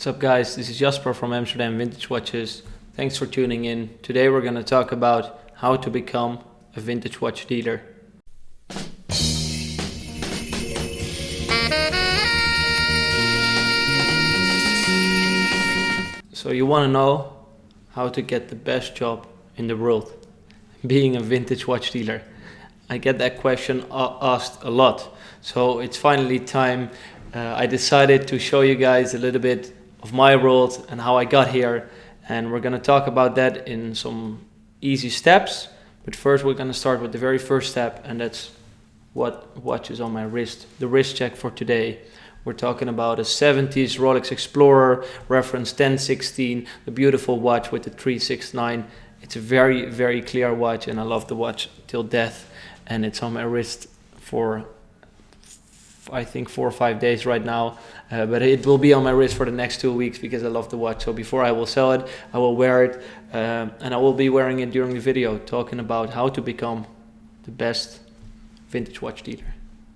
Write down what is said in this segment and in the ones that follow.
What's up guys, this is Jasper from Amsterdam Vintage Watches. Thanks for tuning in. Today we're going to talk about how to become a vintage watch dealer. So you want to know how to get the best job in the world, being a vintage watch dealer. I get that question asked a lot. So it's finally time. I decided to show you guys a little bit of my world and how I got here. And we're going to talk about that in some easy steps. But first we're going to start with the very first step, and that's what watch is on my wrist. The wrist check for today. We're talking about a 70s Rolex Explorer, reference 1016, the beautiful watch with the 369. It's a very, very clear watch, and I love the watch till death. And it's on my wrist for, I think, 4 or 5 days right now. But it will be on my wrist for the next 2 weeks because I love the watch. So before I will sell it, I will wear it. And I will be wearing it during the video, talking about how to become the best vintage watch dealer.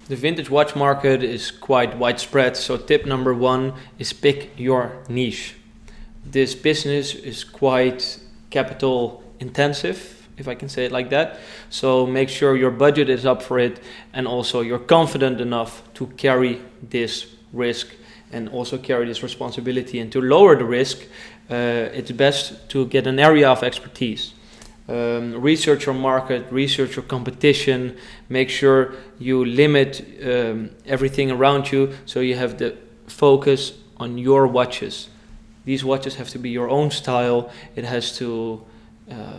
The vintage watch market is quite widespread, so tip number 1 is pick your niche. This business is quite capital intensive, if I can say it like that. So make sure your budget is up for it, and also you're confident enough to carry this risk and also carry this responsibility. And to lower the risk, it's best to get an area of expertise. Research your market, research your competition, make sure you limit everything around you so you have the focus on your watches. These watches have to be your own style, it has to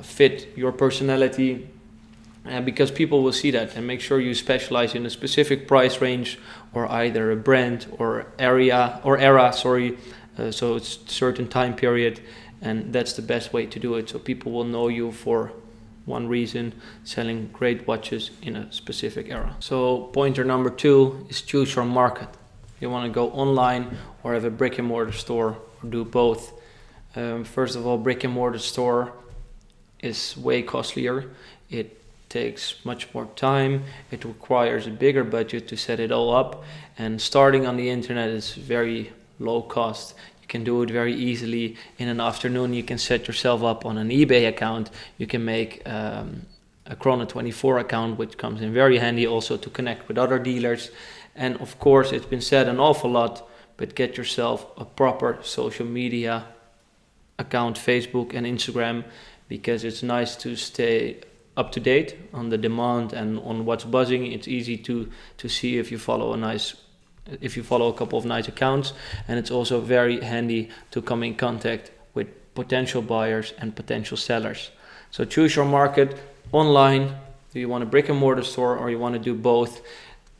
fit your personality, because people will see that. And make sure you specialize in a specific price range or either a brand or era, so it's a certain time period. And that's the best way to do it, so people will know you for one reason, selling great watches in a specific era. So pointer number 2 is choose your market. You want to go online or have a brick and mortar store, or do both. First of all, brick and mortar store is way costlier. It takes much more time. It requires a bigger budget to set it all up. And starting on the internet is very low cost. Can do it very easily. In an afternoon you can set yourself up on an eBay account. You can make a Chrono24 account, which comes in very handy also to connect with other dealers. And of course, it's been said an awful lot, but get yourself a proper social media account, Facebook and Instagram, because it's nice to stay up to date on the demand and on what's buzzing. It's easy to see if you follow a couple of nice accounts, and it's also very handy to come in contact with potential buyers and potential sellers. So choose your market. Online, do you want a brick and mortar store or you want to do both?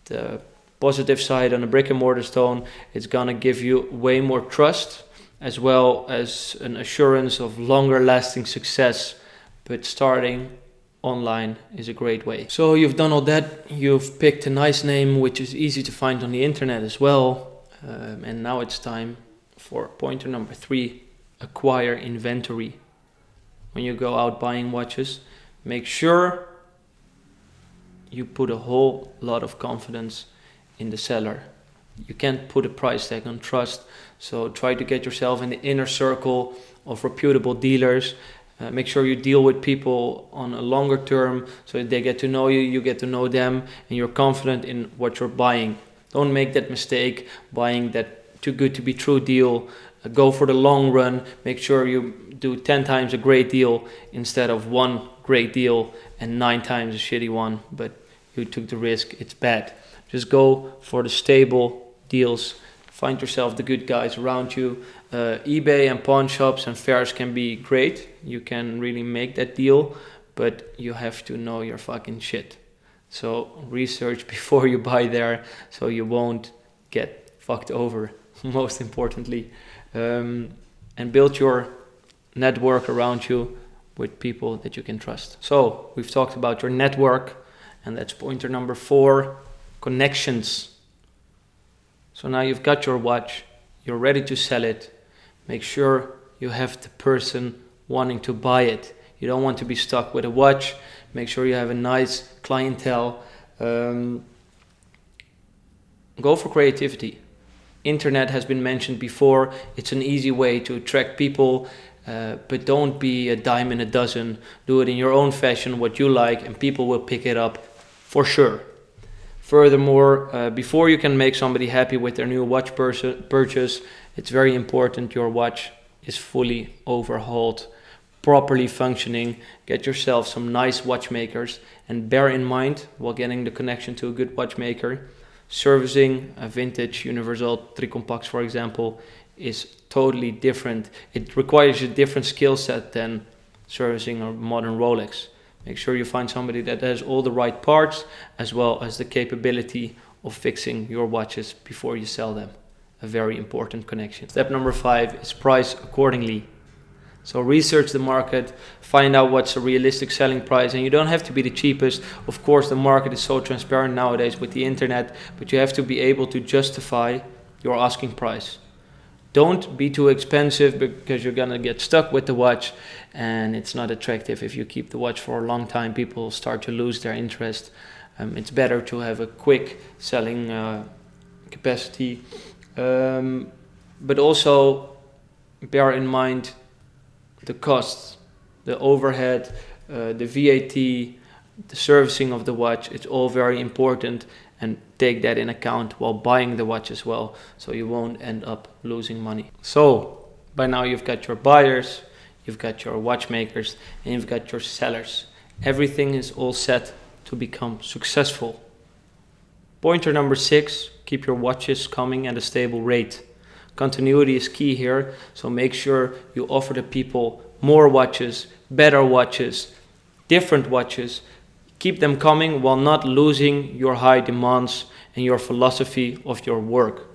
The positive side on a brick and mortar store, it's gonna give you way more trust as well as an assurance of longer lasting success, but starting online is a great way. So you've done all that, you've picked a nice name which is easy to find on the internet as well, and now it's time for pointer number 3, acquire inventory. When you go out buying watches, make sure you put a whole lot of confidence in the seller. You can't put a price tag on trust, so try to get yourself in the inner circle of reputable dealers. Make sure you deal with people on a longer term so that they get to know you, you get to know them, and you're confident in what you're buying. Don't make that mistake buying that too good to be true deal. Go for the long run. Make sure you do 10 times a great deal instead of one great deal and 9 times a shitty one, but you took the risk. It's bad. Just go for the stable deals. Find yourself the good guys around you. eBay and pawn shops and fairs can be great. You can really make that deal, but you have to know your fucking shit. So research before you buy there so you won't get fucked over, most importantly. And build your network around you with people that you can trust. So we've talked about your network, and that's pointer number 4, connections. So now you've got your watch, you're ready to sell it. Make sure you have the person wanting to buy it. You don't want to be stuck with a watch. Make sure you have a nice clientele. Go for creativity. Internet has been mentioned before. It's an easy way to attract people, but don't be a dime in a dozen. Do it in your own fashion, what you like, and people will pick it up for sure. Furthermore, before you can make somebody happy with their new watch purchase, it's very important your watch is fully overhauled, properly functioning. Get yourself some nice watchmakers, and bear in mind, while getting the connection to a good watchmaker, servicing a vintage Universal Tricompax, for example, is totally different. It requires a different skill set than servicing a modern Rolex. Make sure you find somebody that has all the right parts, as well as the capability of fixing your watches before you sell them. A very important connection. Step number 5 is price accordingly. So research the market, find out what's a realistic selling price, and you don't have to be the cheapest. Of course, the market is so transparent nowadays with the internet, but you have to be able to justify your asking price. Don't be too expensive, because you're gonna get stuck with the watch and it's not attractive. If you keep the watch for a long time, people start to lose their interest. It's better to have a quick selling capacity, but also bear in mind the costs, the overhead, the VAT, the servicing of the watch. It's all very important, and take that in account while buying the watch as well, so you won't end up losing money. So by now you've got your buyers, you've got your watchmakers, and you've got your sellers. Everything is all set to become successful. Pointer number 6, keep your watches coming at a stable rate. Continuity is key here, so make sure you offer the people more watches, better watches, different watches. Keep them coming while not losing your high demands and your philosophy of your work.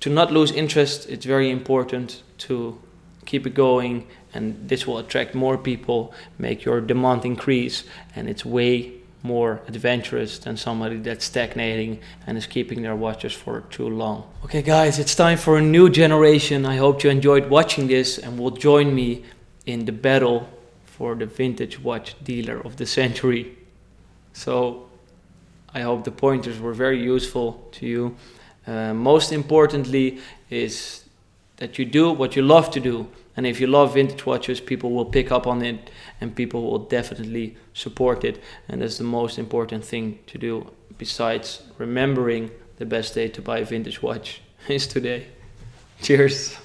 To not lose interest, it's very important to keep it going, and this will attract more people, make your demand increase, and it's way more adventurous than somebody that's stagnating and is keeping their watches for too long. Okay guys, it's time for a new generation. I hope you enjoyed watching this and will join me in the battle for the vintage watch dealer of the century. So I hope the pointers were very useful to you. Most importantly is that you do what you love to do. And if you love vintage watches, people will pick up on it and people will definitely support it. And that's the most important thing to do, besides remembering the best day to buy a vintage watch is today. Cheers.